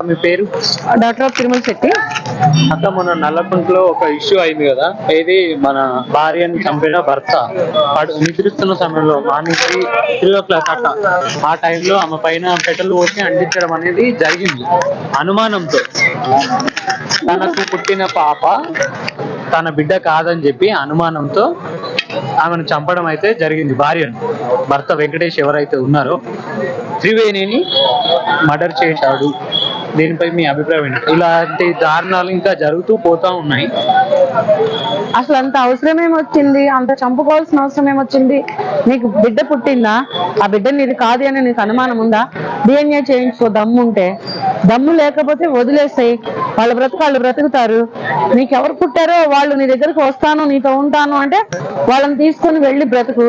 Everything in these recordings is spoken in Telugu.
మీ పేరు? డాక్టర్ తిరుమల శెట్టి. అక్క, మన నల్లకుంటలో ఒక ఇష్యూ అయింది కదా, ఏది మన భార్యని చంపిన భర్త నిద్రిస్తున్న సమయంలో మార్నింగ్ 3 o'clock అట్లా ఆ టైంలో ఆమె పైన పెట్రోల్ పోసి అంటించడం అనేది జరిగింది అనుమానంతో. తనకు పుట్టిన పాప తన బిడ్డ కాదని చెప్పి అనుమానంతో ఆమెను చంపడం అయితే జరిగింది. భార్యను, భర్త వెంకటేష్ ఎవరైతే ఉన్నారో త్రివేణిని మర్డర్ చేశాడు. దీనిపై మీ అభిప్రాయం ఏంటి? ఇలాంటి దారుణాలు ఇంకా జరుగుతూ పోతా ఉన్నాయి. అసలు అంత అవసరం ఏమొచ్చింది? అంత చంపుకోవాల్సిన అవసరం ఏమొచ్చింది? నీకు బిడ్డ పుట్టిందా? ఆ బిడ్డ నీది కాదు అని నీకు అనుమానం ఉందా? DNA చేయించుకో దమ్ము ఉంటే. దమ్ము లేకపోతే వదిలేస్తాయి, వాళ్ళ బ్రతుకు వాళ్ళు బ్రతుకుతారు. నీకెవరు పుట్టారో వాళ్ళు నీ దగ్గరకు వస్తాను, నీతో ఉంటాను అంటే వాళ్ళని తీసుకొని వెళ్ళి బ్రతుకు.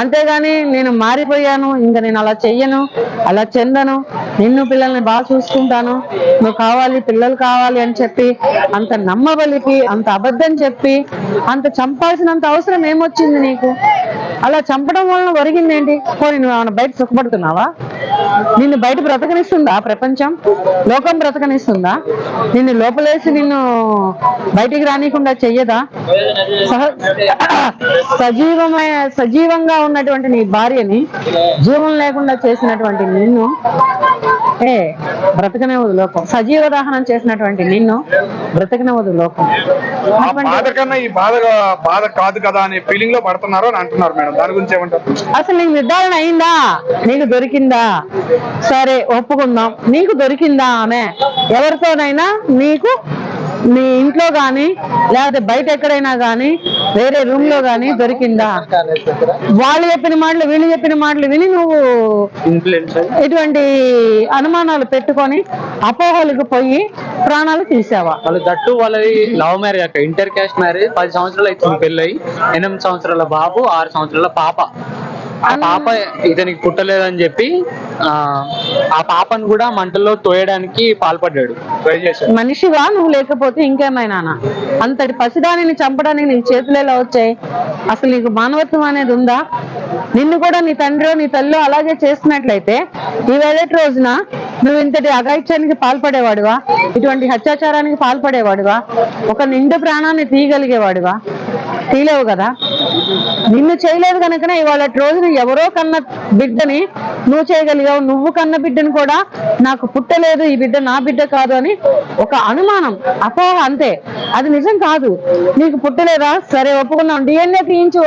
అంతేగాని నేను మారిపోయాను, ఇంకా నేను అలా చెయ్యను, అలా చెందను, నిన్ను పిల్లల్ని బాగా చూసుకుంటాను, నువ్వు కావాలి, పిల్లలు కావాలి అని చెప్పి అంత నమ్మబలికి, అంత అబద్ధం చెప్పి అంత చంపాల్సినంత అవసరం ఏమొచ్చింది నీకు? అలా చంపడం వలన ఒరిగింది ఏంటి? పోనీ నువ్వు ఏమైనా బయట సుఖపడుతున్నావా? నిన్ను బయట బ్రతకనిస్తుందా ప్రపంచం? లోకం బ్రతకనిస్తుందా? నిన్ను లోపలేసి నిన్ను బయటికి రానికుండా చెయ్యదా? సజీవంగా ఉన్నటువంటి నీ భార్యని జీవం లేకుండా చేసినటువంటి నిన్ను బ్రతకనివ్వదు లోకం. సజీవ దహనం చేసినటువంటి నిన్ను బ్రతకనివ్వదు లోకం. ఈ బాధ కాదు కదా అనే ఫీలింగ్ లో పడుతున్నారు అని అంటున్నారు మేడం. దాని గురించి ఏమంటారు? అసలు నీకు నిర్ధారణ అయిందా? నీకు దొరికిందా? సరే, ఒప్పుకుందాం. నీకు దొరికిందా? ఆమె ఎవరితోనైనా నీకు నీ ఇంట్లో గాని లేకపోతే బయట ఎక్కడైనా గాని వేరే రూమ్ లో గాని దొరికిందా? వాళ్ళు చెప్పిన మాటలు వీళ్ళు చెప్పిన మాటలు విని నువ్వు ఇటువంటి అనుమానాలు పెట్టుకొని అపోహలకు పోయి ప్రాణాలు తీసావా? వాళ్ళు దట్టు వాళ్ళది లవ్ మ్యారేజ్ అక్క, ఇంటర్ క్యాస్ట్ మ్యారేజ్. 10 సంవత్సరాలు అవుతుంది పెళ్ళయి. 8 సంవత్సరాల బాబు, 6 సంవత్సరాల పాప. ఆ పాప ఇతనికి పుట్టలేదని చెప్పి ఆ పాపను కూడా మంటల్లో తోయడానికి పాల్పడ్డాడు. మనిషిగా నువ్వు లేకపోతే ఇంకేమైనా? అంతటి పసిదానిని చంపడానికి నీకు చేతులు ఎలా వచ్చాయి? అసలు నీకు మానవత్వం అనేది ఉందా? నిన్ను కూడా నీ తండ్రి నీ తల్లి అలాగే చేస్తున్నట్లయితే ఈ వేళటి రోజున నువ్వు ఇంతటి అఘాయిత్యానికి పాల్పడేవాడువా? ఇటువంటి అత్యాచారానికి పాల్పడేవాడువా? ఒక నిండు ప్రాణాన్ని తీయగలిగేవాడువా? తీయలేవు కదా. నిన్ను చేయలేదు కనుకనే ఇవాళ రోజున ఎవరో కన్న బిడ్డని నువ్వు చేయగలిగావు. నువ్వు కన్న బిడ్డను కూడా నాకు పుట్టలేదు, ఈ బిడ్డ నా బిడ్డ కాదు అని ఒక అనుమానం, అపోహ, అంతే. అది నిజం కాదు. నీకు పుట్టలేదా? సరే, ఒప్పుకున్నాం. DNA తీయించు.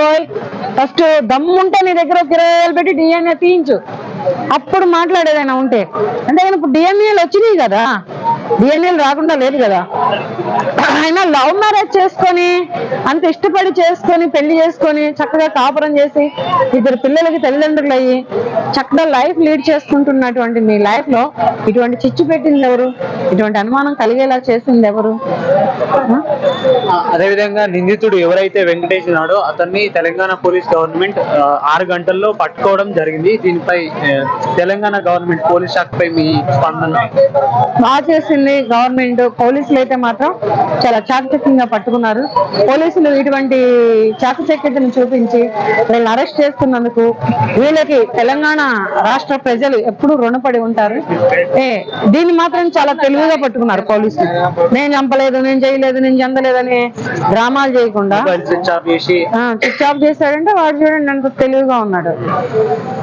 ఫస్ట్ దమ్ముంటే నీ దగ్గర 20 వేలు పెట్టి DNA తీయించు, అప్పుడు మాట్లాడేదైనా ఉంటే. అంతేగాని ఇప్పుడు DNAలు వచ్చినాయి కదా, DNAలు రాకుండా లేదు కదా. అయినా లవ్ మ్యారేజ్ చేసుకొని అంత ఇష్టపడి చేసుకొని పెళ్లి చేసుకొని చక్కగా కాపురం చేసి 2 పిల్లలకి తల్లిదండ్రులు అయ్యి చక్కగా లైఫ్ లీడ్ చేసుకుంటున్నటువంటి నీ లైఫ్ లో ఇటువంటి చిచ్చు పెట్టింది ఎవరు? ఇటువంటి అనుమానం కలిగేలా చేసింది ఎవరు? అదేవిధంగా నిందితుడు ఎవరైతే వెంకటేష్ ఉన్నాడో అతన్ని తెలంగాణ పోలీస్ గవర్నమెంట్ 6 గంటల్లో పట్టుకోవడం జరిగింది. దీనిపై తెలంగాణ గవర్నమెంట్ పోలీస్ శాఖ పై మీ స్పందన? బాగా చేసింది గవర్నమెంట్. పోలీసులు అయితే మాత్రం చాలా చాకచక్యంగా పట్టుకున్నారు. పోలీసులు ఇటువంటి చాకచక్యతను చూపించి వీళ్ళని అరెస్ట్ చేస్తున్నందుకు వీళ్ళకి తెలంగాణ రాష్ట్ర ప్రజలు ఎప్పుడు రుణపడి ఉంటారు. దీన్ని మాత్రం చాలా తెలివిగా పట్టుకున్నారు పోలీసులు. నేను చంపలేదు, నేను చేయలేదు, నేను చెందలేదని డ్రామాలు చేయకుండా స్విచ్ ఆఫ్ చేశాడంటే వాడు చూడండి అంత తెలివిగా ఉన్నాడు.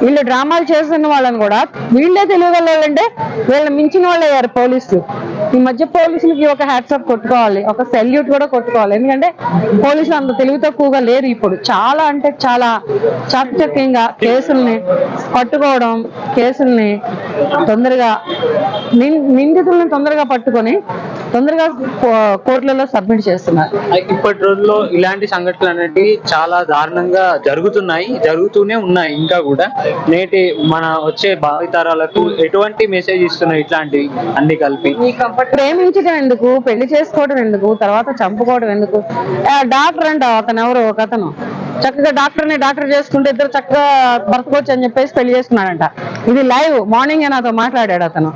వీళ్ళు డ్రామాలు చేస్తున్న వాళ్ళని కూడా వీళ్ళే తెలియగలంటే వీళ్ళని మించిన వాళ్ళు అయ్యారు పోలీసులు. ఈ మధ్య పోలీసులకి ఒక హ్యాట్సాప్ కొట్టుకోవాలి, ఒక సెల్యూట్ కూడా కొట్టుకోవాలి. ఎందుకంటే పోలీసులు అంత తెలివి తక్కువగా లేరు ఇప్పుడు. చాలా అంటే చాలా చాకచక్యంగా కేసుల్ని పట్టుకోవడం, కేసుల్ని తొందరగా నిందితులను తొందరగా పట్టుకొని తొందరగా కోర్టులలో సబ్మిట్ చేస్తున్నారు. ఇప్పటి రోజుల్లో ఇలాంటి సంఘటనలు అనేవి చాలా దారుణంగా జరుగుతూనే ఉన్నాయి. ఇంకా కూడా నేటి మన వచ్చే భావితరాలకు ఎటువంటి మెసేజ్ ఇస్తున్నాయి ఇట్లాంటివి అన్ని కలిపి? ప్రేమించడం ఎందుకు, పెళ్లి చేసుకోవడం ఎందుకు, తర్వాత చంపుకోవడం ఎందుకు? డాక్టర్ అంట అతను, ఎవరు ఒక అతను చక్కగా డాక్టర్ చేసుకుంటే ఇద్దరు చక్కగా బ్రతకొచ్చు అని చెప్పేసి పెళ్లి చేసుకున్నాడంట. ఇది లైవ్. మార్నింగ్ నాతో మాట్లాడాడు అతను.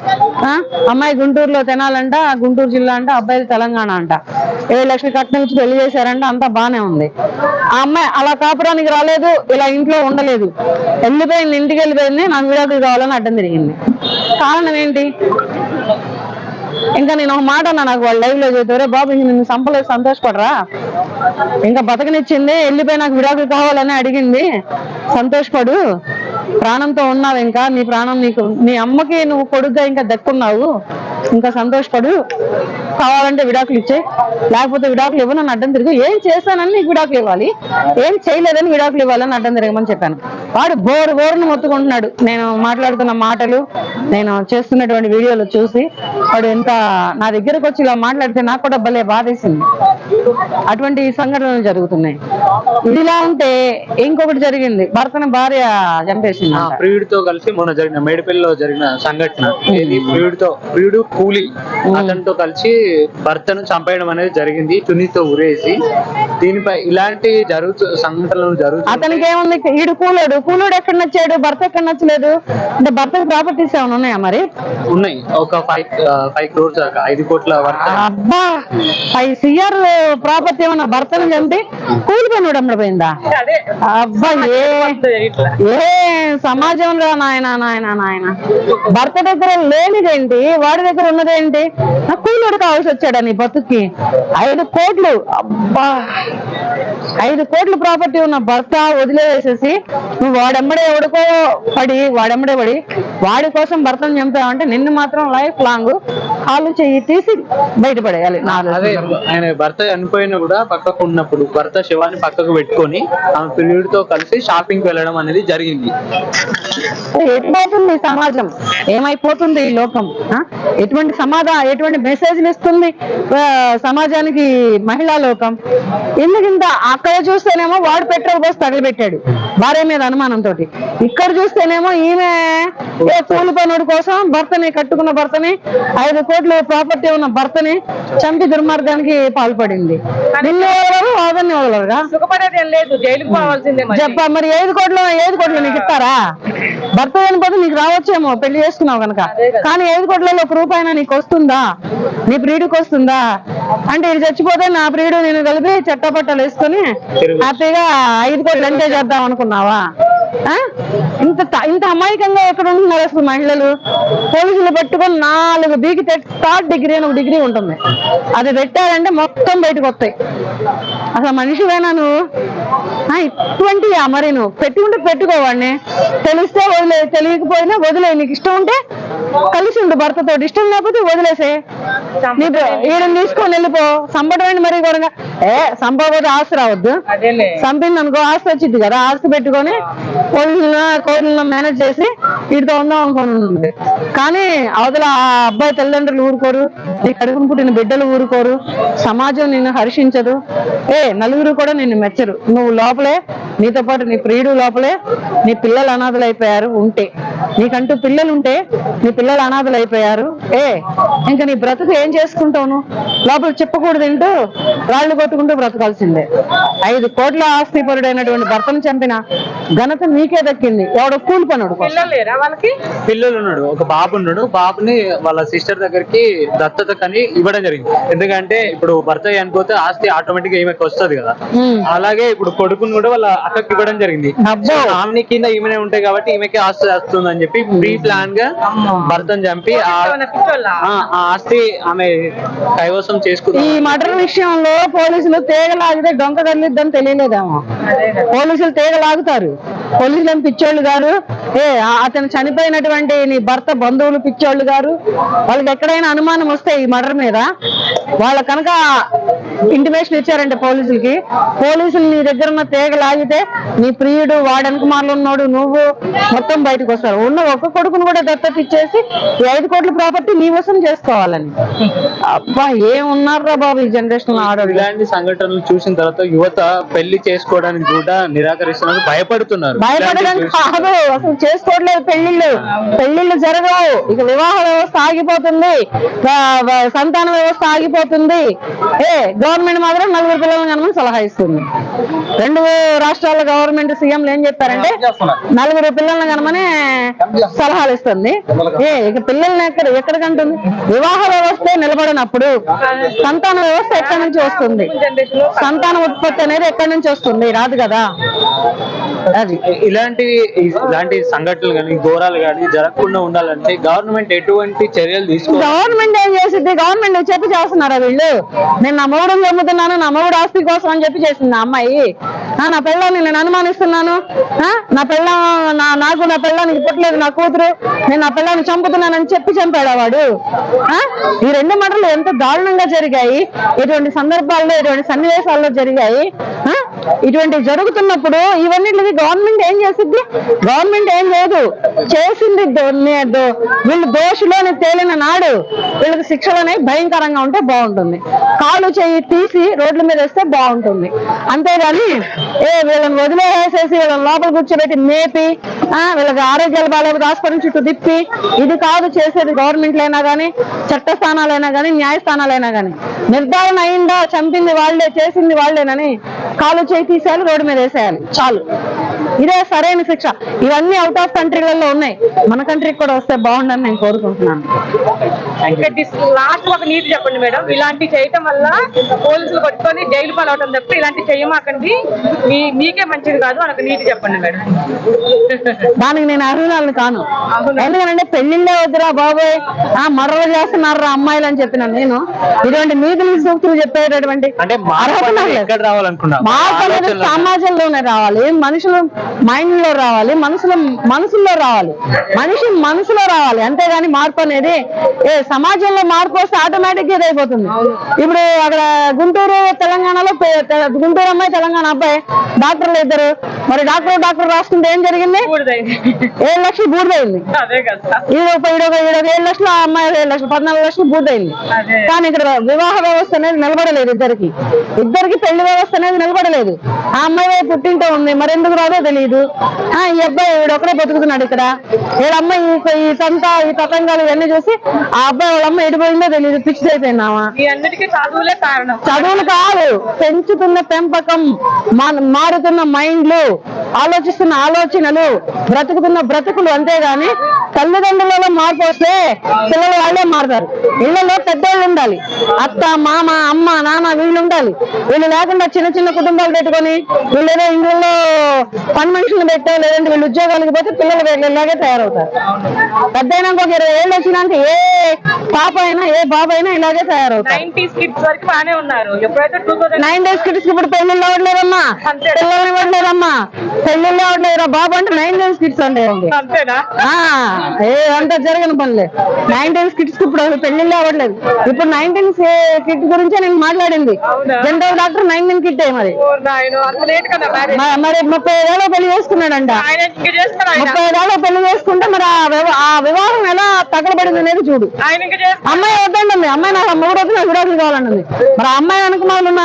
అమ్మాయి గుంటూరులో తినాలంట, గుంటూరు జిల్లా అంట, అబ్బాయి తెలంగాణ అంట. 7 లక్షల కట్నం ఇచ్చి పెళ్లి చేశారంట. అంతా బానే ఉంది. ఆ అమ్మాయి అలా కాపురానికి రాలేదు, ఇలా ఇంట్లో ఉండలేదు, వెళ్ళిపోయింది, ఇంటికి వెళ్ళిపోయింది. నాకు విడాకులు కావాలని అడ్డం తిరిగింది. కారణం ఏంటి? ఇంకా నేను ఒక మాట అన్నా, నాకు వాళ్ళు లైవ్ లో చదివారే బాబు ఇంక నిన్ను చంపలేదు సంతోషపడరా, ఇంకా బతకనిచ్చింది వెళ్ళిపోయి నాకు విడాకులు కావాలని అడిగింది సంతోషపడు, ప్రాణంతో ఉన్నావు, ఇంకా నీ ప్రాణం నీకు నీ అమ్మకి నువ్వు కొడుగ్గా ఇంకా దక్కున్నావు, ఇంకా సంతోషపడు, కావాలంటే విడాకులు ఇచ్చే, లేకపోతే విడాకులు ఇవ్వనని అడ్డం తిరుగు, ఏం చేశానని నీకు విడాకులు ఇవ్వాలి, ఏం చేయలేదని విడాకులు ఇవ్వాలని అడ్డం తిరగమని చెప్పాను. వాడు బోరుని మొత్తుకుంటున్నాడు నేను మాట్లాడుతున్న మాటలు, నేను చేస్తున్నటువంటి వీడియోలు చూసి. వాడు ఎంత నా దగ్గరకు వచ్చి ఇలా మాట్లాడితే నాకు కూడా భలే బాధేసింది. అటువంటి సంఘటనలు జరుగుతున్నాయి. ఇదిలా ఉంటే ఇంకొకటి జరిగింది, భర్తను భార్య చంపేసింది. ప్రియుడితో కలిసి మొన్న జరిగిన మేడిపల్లిలో జరిగిన సంఘటన ఇది. ప్రియుడు కూలి అతనితో కలిసి భర్తను చంపేయడం అనేది జరిగింది, తునితో ఉరేసి. దీనిపై ఇలాంటి సంఘటనలు జరుగుతాయి. అతనికి ఏముంది, ఈడు కూలోడు ఎక్కడ నచ్చాడు, భర్త ఎక్కడ నచ్చలేదు అంటే భర్తకు ప్రాపర్టీస్ ఏమైనా ఉన్నాయా మరి? ఉన్నాయి, ఒక 5 crores దాకా, 5 కోట్ల వరకు. అబ్బా 5 CR ప్రాపర్టీ ఏమన్నా భర్తను చంపి కూలి పని పోయిందా? అబ్బా ఏ సమాజంలో నాయన భర్త దగ్గర లేనిదేంటి, వాడి దగ్గర ఉన్నదేంటి, నా కూలోడు కావాల్సి వచ్చాడా నీ బతుక్కి? 5 కోట్లు, అబ్బా 5 కోట్ల ప్రాపర్టీ ఉన్న భర్త వదిలేసేసి నువ్వు వాడెంబడే వాడెంబడే పడి వాడి కోసం భర్తను చంపావంటే నిన్ను మాత్రం లైఫ్ లాంగ్ కాళ్ళు చెయ్యి తీసి బయటపడేయాలి. అదే ఆయన భర్త చనిపోయినా కూడా పక్కకు ఉన్నప్పుడు భర్త శవాన్ని పక్కకు పెట్టుకొని ఆమె ప్రియుడితో కలిసి షాపింగ్ వెళ్ళడం అనేది జరిగింది. ఎటుపోతుంది సమాజం, ఏమైపోతుంది ఈ లోకం? ఎటువంటి మెసేజ్లు ఇస్తుంది సమాజానికి మహిళా లోకం? ఎందుకింత అక్కడ చూస్తేనేమో వాడు పెట్రోల్ పోసి తగిలిపెట్టాడు భార్య మీద అనుమానంతో, ఇక్కడ చూస్తేనేమో ఈమె కూలి పనుడి కోసం భర్తని, కట్టుకున్న భర్తని, 5 కోట్ల ప్రాపర్టీ ఉన్న భర్తని చంపి దుర్మార్గానికి పాల్పడింది. నిన్ను వదలరు, వాదన్ని వదలరుగా, సుఖపడేది లేదు, జైలుకు పోవాల్సిందే. చెప్పా మరి 5 కోట్లు నీకు ఇస్తారా? భర్త చనిపోతే నీకు రావచ్చేమో పెళ్లి చేసుకున్నావు కనుక, కానీ 5 కోట్లలో ₹1 నీకు వస్తుందా? నీ ప్రియుడికి వస్తుందా? అంటే ఇది చచ్చిపోతే నా ప్రియుడు నేను కలిపి చట్టపట్టాలు వేసుకొని హ్యాపీగా 5 కోట్లు ఎంజాయ్ చేద్దాం అనుకున్నావా? ఇంత అమాయకంగా ఎక్కడ ఉంటున్నారు అసలు మహిళలు? పోలీసులు పెట్టుకొని 4 బీకి థర్డ్ డిగ్రీ అని ఒక డిగ్రీ ఉంటుంది, అది పెట్టారంటే మొత్తం బయటకు వస్తాయి. అసలు మనిషివేనా నువ్వు? ఇటువంటి మరి నువ్వు పెట్టుకుంటే పెట్టుకోవాడిని, తెలిస్తే వదిలే, తెలియకపోయినా వదిలే. నీకు ఇష్టం ఉంటే కలిసి ఉండు భర్తతో, ఇష్టం లేకపోతే వదిలేసే. ఈయన తీసుకొని వెళ్ళిపో. సంపడం మరి ఘోరంగా సంపకపోతే ఆస్తి రావద్దు, చంపింది అనుకో ఆస్తి వచ్చింది కదా, ఆస్తి పెట్టుకొని కోర్టులను మేనేజ్ చేసి వీటితో ఉందాం అనుకోండి. కానీ అవతల ఆ అబ్బాయి తల్లిదండ్రులు ఊరుకోరు, నీ కడుపును పుట్టిన బిడ్డలు ఊరుకోరు, సమాజం నిన్ను హర్షించదు, నలుగురు కూడా నిన్ను మెచ్చరు. నువ్వు లోపలే, నీతో పాటు నీ ప్రియుడు లోపలే, నీ పిల్లలు అనాథలు అయిపోయారు. ఉంటే నీకంటూ పిల్లలు ఉంటే నీ పిల్లలు అనాథలు అయిపోయారు. ఇంకా నీ బ్రతుకు ఏం చేసుకుంటావు? లోపల చెప్పకూడదు, తింటూ రాళ్లు కొట్టుకుంటూ బ్రతకాల్సిందే. 5 కోట్ల ఆస్తిపరుడైనటువంటి భర్తను చంపిన ఘనత నీకే దక్కింది. ఎవడో కూలి పనుడు. పిల్లలు ఉన్నాడు, ఒక బాబు ఉన్నాడు. బాబుని వాళ్ళ సిస్టర్ దగ్గరికి దత్తత కని ఇవ్వడం జరిగింది. ఎందుకంటే ఇప్పుడు భర్త చనిపోతే ఆస్తి ఆటోమేటిక్ గా ఈమెకి వస్తుంది కదా, అలాగే ఇప్పుడు కొడుకుని కూడా వాళ్ళ అక్కకి ఇవ్వడం జరిగింది. ఆమె కింద ఈమెనే ఉంటాయి కాబట్టి ఈమెకి ఆస్తి వస్తుంది అని చెప్పి ప్రీ ప్లాన్ గా భర్తను చంపి ఆ ఆస్తి ఆమె కైవసం చేసుకుంది. ఈ మర్డర్ విషయంలో పోలీసులు తేగలాగితే డొంక కదిలిద్దని తెలియలేదేమో. పోలీసులు తేగలాగుతారు, పోలీసులు పిచ్చోళ్ళు గారు. అతను చనిపోయినటువంటి నీ భర్త బంధువులు పిచ్చోళ్ళు గారు. వాళ్ళకి ఎక్కడైనా అనుమానం వస్తే ఈ మర్డర్ మీద వాళ్ళ కనుక ఇంటిమేషన్ ఇచ్చారంటే పోలీసులకి, పోలీసులు నీ దగ్గర ఉన్న తేగ లాగితే నీ ప్రియుడు, వాడెనక మార్లు ఉన్నాడు, నువ్వు మొత్తం బయటకు వస్తారు. ఉన్న ఒక్క కొడుకును కూడా దత్తత ఇచ్చేసి 5 కోట్ల ప్రాపర్టీ నీ వసం చేసుకోవాలని. అబ్బా ఏమున్నారా బాబు ఈ జనరేషన్ ఆడవాళ్ళు. ఇలాంటి సంఘటనలు చూసిన తర్వాత యువత పెళ్లి చేసుకోవడానికి కూడా నిరాకరిస్తున్నారు, భయపడుతున్నారు. భయపడడానికి కాదు, అసలు చేసుకోవట్లేదు. పెళ్లిళ్ళు జరగవు. ఇక వివాహ వ్యవస్థ ఆగిపోతుంది, సంతాన వ్యవస్థ ఆగిపోతుంది. గవర్నమెంట్ మాత్రం 4 పిల్లలను కనమని సలహా ఇస్తుంది. 2 రాష్ట్రాల గవర్నమెంట్ సీఎంలు ఏం చెప్పారంటే 4 పిల్లలను కనమని సలహాలు ఇస్తుంది. ఇక పిల్లల్ని ఎక్కడికంటుంది? వివాహ వ్యవస్థ నిలబడినప్పుడు సంతాన వ్యవస్థ ఎక్కడి నుంచి వస్తుంది? సంతాన ఉత్పత్తి అనేది ఎక్కడి నుంచి వస్తుంది? రాదు కదా. అది ఇలాంటి సంఘటనలు కానీ ఘోరాలు కానీ జరగకుండా ఉండాలంటే గవర్నమెంట్ ఎటువంటి చర్యలు తీసుకోవాలి? గవర్నమెంట్ ఏం చేసింది? గవర్నమెంట్ చెప్పి చేస్తున్నారా వీళ్ళు? నేను నా మొగుడు చంపుతున్నాను, నా మొగుడు ఆస్తి కోసం అని చెప్పి చేసింది ఆ అమ్మాయి. నా పిల్లని నేను అనుమానిస్తున్నాను, నా పిల్లానికి పుట్టలేదు నా కూతురు, నేను నా పిల్లని చంపుతున్నానని చెప్పి చంపాడా వాడు? ఈ రెండు మాటలు ఎంత దారుణంగా జరిగాయి, ఎటువంటి సందర్భాల్లో ఎటువంటి సన్నివేశాల్లో జరిగాయి. ఇటువంటి జరుగుతున్నప్పుడు ఇవన్నిటికి గవర్నమెంట్ ఏం చేసింది? గవర్నమెంట్ ఏం లేదు. చేసింది వీళ్ళు దోషులోని తేలిన నాడు వీళ్ళకి శిక్షలు అనేవి భయంకరంగా ఉంటే బాగుంటుంది. కాలు చేయి తీసి రోడ్ల మీద వేస్తే బాగుంటుంది. అంతేగాని వీళ్ళని వదిలేసేసి వీళ్ళని లోపల కూర్చోబెట్టి మేపి వీళ్ళకి ఆరోగ్యాలు బాగాలేకపోతే హాస్పిటల్ చుట్టూ తిప్పి ఇది కాదు చేసేది. గవర్నమెంట్లైనా కానీ, చట్టస్థానాలైనా కానీ, న్యాయస్థానాలైనా కానీ నిర్ధారణ అయిందా చంపింది వాళ్ళే, చేసింది వాళ్ళేనని కాలు చేయి తీసేయాలి, రోడ్డు మీద వేసేయాలి, చాలు. ఇదే సరైన శిక్ష. ఇవన్నీ అవుట్ ఆఫ్ కంట్రీలలో ఉన్నాయి, మన కంట్రీకి కూడా వస్తే బాగుండని నేను కోరుకుంటున్నాను. లాస్ట్ ఒక నీతి చెప్పండి మేడం. ఇలాంటి చేయటం వల్ల పోలీసులు పట్టుకొని జైలు పాలవటం తప్ప ఇలాంటి చేయమాకండి, మీకే మంచిది కాదు అని ఒక నీతి చెప్పండి మేడం. దానికి నేను అర్హురాలను కాను. ఎందుకంటే పెళ్లిళ్ళే వద్దురా బాబోయ్, మర్రలు చేస్తున్నారా అమ్మాయిలు అని చెప్పిన నేను ఇటువంటి నీతులు సూక్తులు చెప్పేటటువంటి మార్పు సమాజంలోనే రావాలి, మనుషులు మైండ్ లో రావాలి, మనసులో రావాలి, మనిషి మనసులో రావాలి. అంతేగాని మార్పు అనేది సమాజంలో మార్పు వస్తే ఆటోమేటిక్ గా ఇదైపోతుంది. ఇప్పుడు అక్కడ గుంటూరు తెలంగాణలో గుంటూరు అమ్మాయి తెలంగాణ అబ్బాయి డాక్టర్లు ఇద్దరు, మరి డాక్టర్ రాసుకుంటే ఏం జరిగింది? 7 లక్షలు బూడిదైంది. ఈడొక 7 లక్షలు, ఆ అమ్మాయి 7 లక్షలు, 14 లక్షలు బూడిదైంది. కానీ ఇక్కడ వివాహ వ్యవస్థ అనేది నిలబడలేదు. ఇద్దరికి పెళ్లి వ్యవస్థ అనేది నిలబడలేదు. ఆ అమ్మాయి పుట్టింటూ ఉంది, మరెందుకు రాదో తెలియదు. ఈ అబ్బాయి వీడొక్కడే బతుకుతున్నాడు ఇక్కడ. వీళ్ళ అమ్మాయి ఈ తతంగాలు ఇవన్నీ చూసి ఆ అబ్బాయి వాళ్ళ అమ్మ ఎడిపోయిందో తెలియదు, ఫిక్స్ అయిపోయిందామా. చదువులు కాదు, పెంచుతున్న పెంపకం, మారుతున్న మైండ్లు, ఆలోచిస్తున్న ఆలోచనలు, బ్రతుకుతున్న బ్రతుకులు. అంతేగాని తల్లిదండ్రులలో మార్పు వస్తే పిల్లలు వాళ్ళే మారుతారు. ఇళ్లలో పెద్దవాళ్ళు ఉండాలి, అత్త మామ అమ్మ నాన్న వీళ్ళు ఉండాలి. వీళ్ళు లేకుండా చిన్న చిన్న కుటుంబాలు పెట్టుకొని వీళ్ళు ఏదో ఇంట్లో పని మనుషులను పెట్టా, లేదంటే వీళ్ళు ఉద్యోగాలకు పోతే పిల్లలు ఇలాగే తయారవుతారు. పెద్ద అయినాక ఒక 20 ఏళ్ళు వచ్చినాక ఏ పాప అయినా ఏ బాబు అయినా ఇలాగే తయారవుతారు. 90s కిడ్స్ వరకు బాగానే ఉన్నారు. 90s కిడ్స్ ఇప్పుడు పెళ్లిళ్ళు అవ్వట్లేదమ్మా, పిల్లలు ఇవ్వట్లేదమ్మా, పెళ్లిళ్ళు అవ్వట్లేదు బాబు అంటే 90s కిడ్స్ ఉండేయండి. అంతా జరగని పనులే. 90s కిడ్స్ ఇప్పుడు పెళ్లిళ్ళు అవ్వట్లేదు. ఇప్పుడు 90s కిడ్ గురించే నేను మాట్లాడింది. జనరల్ డాక్టర్ 19 కిడ్ మరి 35 ఏళ్ళలో పెళ్లి చేసుకున్నాడంట. 35 ఏళ్ళలో పెళ్లి చేసుకుంటే మరి ఆ వివాహం ఎలా తగలబడింది అనేది చూడు. అమ్మాయి వద్దండి, అమ్మాయి నాకు 3 రోజులు నాకు విడాకులు కావాలన్నది. మరి ఆ అమ్మాయి అనుకున్న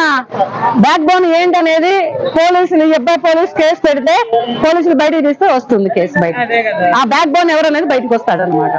బ్యాక్ బోన్ ఏంటనేది పోలీసులు పోలీస్ కేసు పెడితే పోలీసులు బయటకు తీస్తే వస్తుంది కేసు బయట. ఆ బ్యాక్ బోన్ ఎవరు అనేది బయటకు వస్తాడు అనమాట.